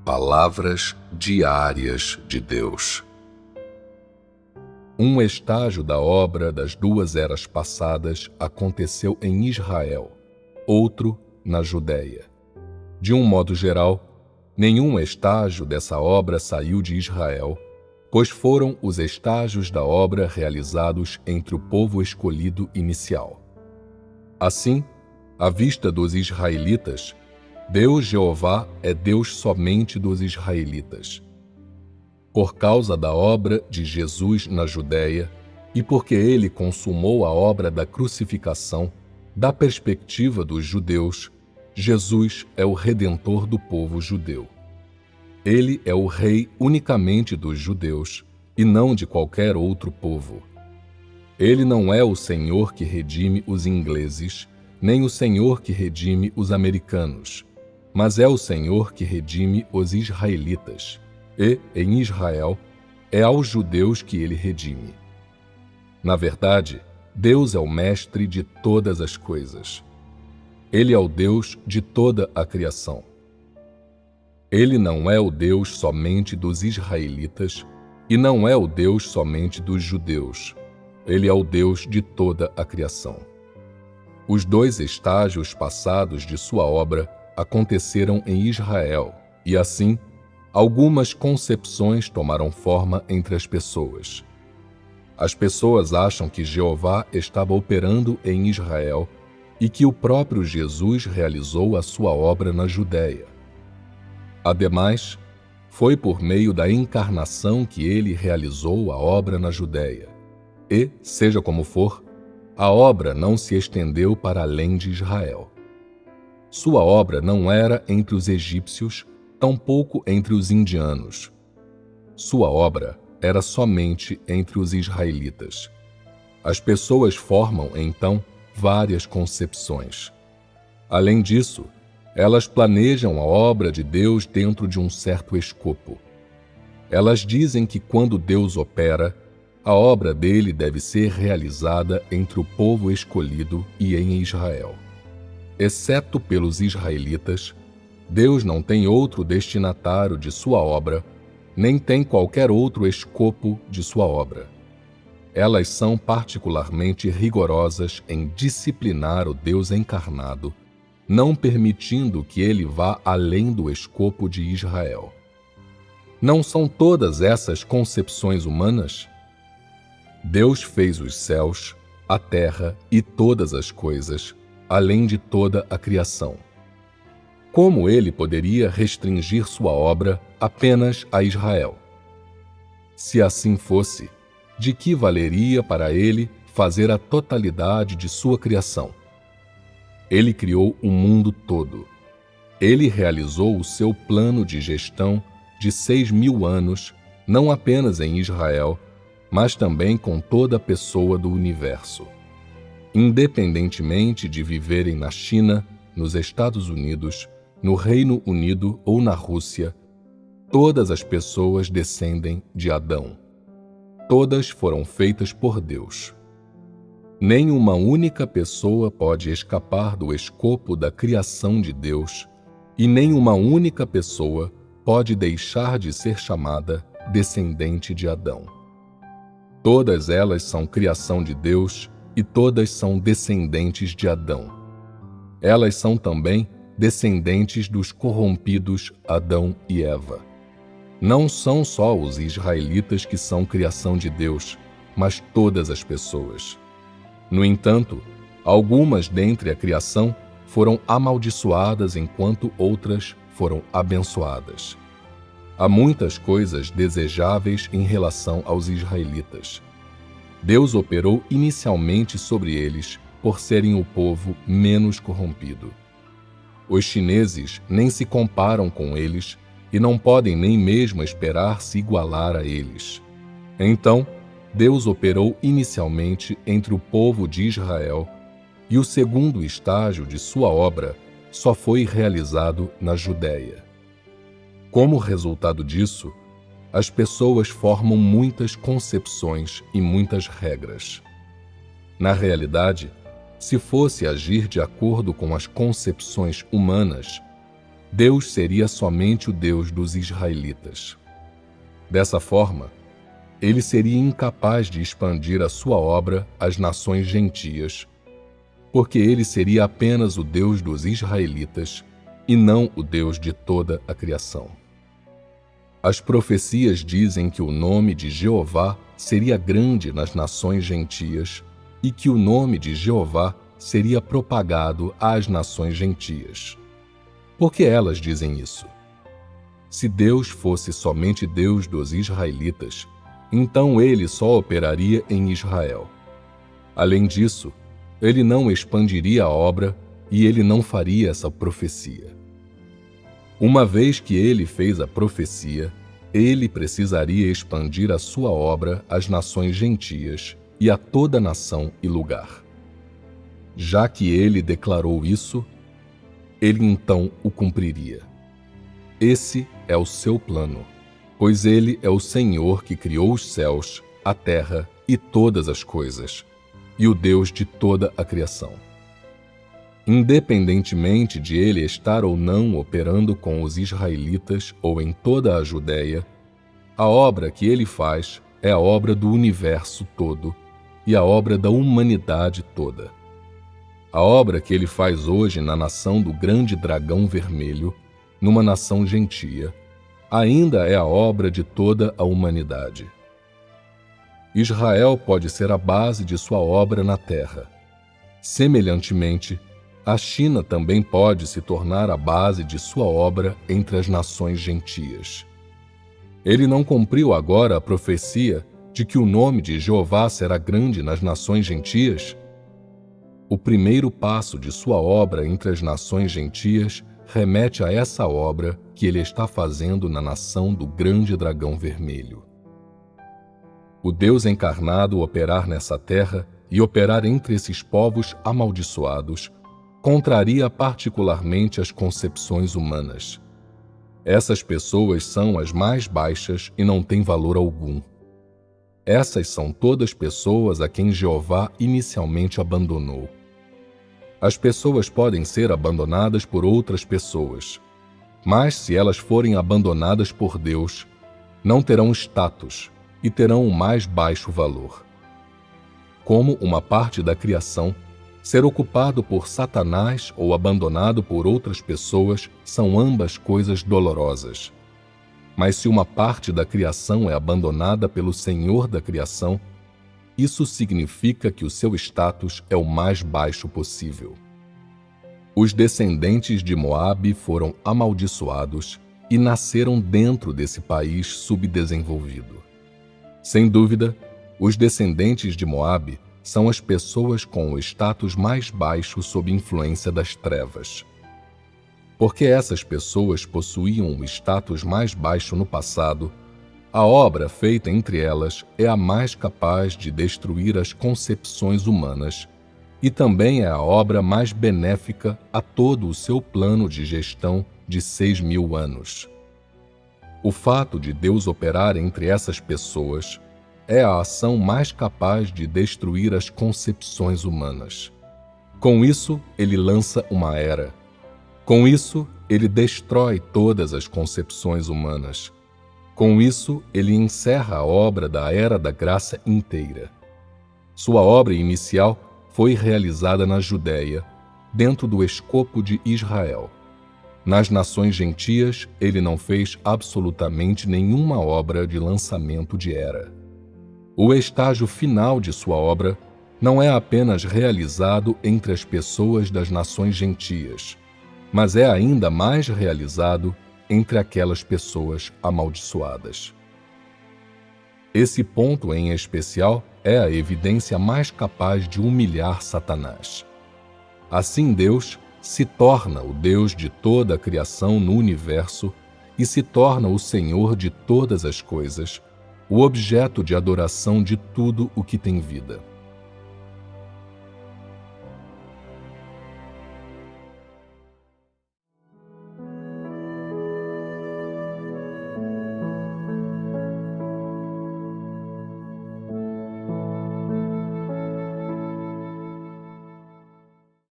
Palavras diárias de Deus. Um estágio da obra das duas eras passadas aconteceu em Israel, outro na Judéia. De um modo geral, nenhum estágio dessa obra saiu de Israel, pois foram os estágios da obra realizados entre o povo escolhido inicial. Assim, à vista dos israelitas, Deus Jeová é Deus somente dos israelitas. Por causa da obra de Jesus na Judéia e porque ele consumou a obra da crucificação, da perspectiva dos judeus, Jesus é o Redentor do povo judeu. Ele é o Rei unicamente dos judeus e não de qualquer outro povo. Ele não é o Senhor que redime os ingleses, nem o Senhor que redime os americanos, mas é o Senhor que redime os israelitas, e, em Israel, é aos judeus que ele redime. Na verdade, Deus é o mestre de todas as coisas. Ele é o Deus de toda a criação. Ele não é o Deus somente dos israelitas e não é o Deus somente dos judeus. Ele é o Deus de toda a criação. Os dois estágios passados de sua obra aconteceram em Israel, e assim, algumas concepções tomaram forma entre as pessoas. As pessoas acham que Jeová estava operando em Israel e que o próprio Jesus realizou a sua obra na Judéia. Ademais, foi por meio da encarnação que ele realizou a obra na Judéia. E, seja como for, a obra não se estendeu para além de Israel. Sua obra não era entre os egípcios, tampouco entre os indianos. Sua obra era somente entre os israelitas. As pessoas formam, então, várias concepções. Além disso, elas planejam a obra de Deus dentro de um certo escopo. Elas dizem que quando Deus opera, a obra dele deve ser realizada entre o povo escolhido e em Israel. Exceto pelos israelitas, Deus não tem outro destinatário de sua obra, nem tem qualquer outro escopo de sua obra. Elas são particularmente rigorosas em disciplinar o Deus encarnado, não permitindo que ele vá além do escopo de Israel. Não são todas essas concepções humanas? Deus fez os céus, a terra e todas as coisas, além de toda a criação. Como ele poderia restringir sua obra apenas a Israel? Se assim fosse, de que valeria para ele fazer a totalidade de sua criação? Ele criou o mundo todo. Ele realizou o seu plano de gestão de 6.000 anos, não apenas em Israel, mas também com toda pessoa do universo. Independentemente de viverem na China, nos Estados Unidos, no Reino Unido ou na Rússia, todas as pessoas descendem de Adão. Todas foram feitas por Deus. Nem uma única pessoa pode escapar do escopo da criação de Deus, e nem uma única pessoa pode deixar de ser chamada descendente de Adão. Todas elas são criação de Deus e todas são descendentes de Adão. Elas são também descendentes dos corrompidos Adão e Eva. Não são só os israelitas que são criação de Deus, mas todas as pessoas. No entanto, algumas dentre a criação foram amaldiçoadas enquanto outras foram abençoadas. Há muitas coisas desejáveis em relação aos israelitas. Deus operou inicialmente sobre eles por serem o povo menos corrompido. Os chineses nem se comparam com eles e não podem nem mesmo esperar se igualar a eles. Então, Deus operou inicialmente entre o povo de Israel e o segundo estágio de sua obra só foi realizado na Judéia. Como resultado disso, as pessoas formam muitas concepções e muitas regras. Na realidade, se fosse agir de acordo com as concepções humanas, Deus seria somente o Deus dos israelitas. Dessa forma, ele seria incapaz de expandir a sua obra às nações gentias, porque ele seria apenas o Deus dos israelitas e não o Deus de toda a criação. As profecias dizem que o nome de Jeová seria grande nas nações gentias e que o nome de Jeová seria propagado às nações gentias. Por que elas dizem isso? Se Deus fosse somente Deus dos israelitas, então ele só operaria em Israel. Além disso, ele não expandiria a obra e ele não faria essa profecia. Uma vez que ele fez a profecia, ele precisaria expandir a sua obra às nações gentias e a toda nação e lugar. Já que ele declarou isso, ele então o cumpriria. Esse é o seu plano, pois ele é o Senhor que criou os céus, a terra e todas as coisas, e o Deus de toda a criação. Independentemente de ele estar ou não operando com os israelitas ou em toda a Judéia, a obra que ele faz é a obra do universo todo e a obra da humanidade toda. A obra que ele faz hoje na nação do grande dragão vermelho, numa nação gentia, ainda é a obra de toda a humanidade. Israel pode ser a base de sua obra na terra. Semelhantemente, a China também pode se tornar a base de sua obra entre as nações gentias. Ele não cumpriu agora a profecia de que o nome de Jeová será grande nas nações gentias? O primeiro passo de sua obra entre as nações gentias remete a essa obra que ele está fazendo na nação do grande dragão vermelho. O Deus encarnado operar nessa terra e operar entre esses povos amaldiçoados contraria particularmente as concepções humanas. Essas pessoas são as mais baixas e não têm valor algum. Essas são todas pessoas a quem Jeová inicialmente abandonou. As pessoas podem ser abandonadas por outras pessoas, mas se elas forem abandonadas por Deus, não terão status e terão o mais baixo valor. Como uma parte da criação, ser ocupado por Satanás ou abandonado por outras pessoas são ambas coisas dolorosas. Mas se uma parte da criação é abandonada pelo Senhor da criação, isso significa que o seu status é o mais baixo possível. Os descendentes de Moabe foram amaldiçoados e nasceram dentro desse país subdesenvolvido. Sem dúvida, os descendentes de Moabe são as pessoas com o status mais baixo sob influência das trevas. Porque essas pessoas possuíam o status mais baixo no passado, a obra feita entre elas é a mais capaz de destruir as concepções humanas e também é a obra mais benéfica a todo o seu plano de gestão de 6.000 anos. O fato de Deus operar entre essas pessoas é a ação mais capaz de destruir as concepções humanas. Com isso, ele lança uma era. Com isso, ele destrói todas as concepções humanas. Com isso, ele encerra a obra da Era da Graça inteira. Sua obra inicial foi realizada na Judéia, dentro do escopo de Israel. Nas nações gentias, ele não fez absolutamente nenhuma obra de lançamento de era. O estágio final de sua obra não é apenas realizado entre as pessoas das nações gentias, mas é ainda mais realizado entre aquelas pessoas amaldiçoadas. Esse ponto em especial é a evidência mais capaz de humilhar Satanás. Assim Deus se torna o Deus de toda a criação no universo e se torna o Senhor de todas as coisas, o objeto de adoração de tudo o que tem vida.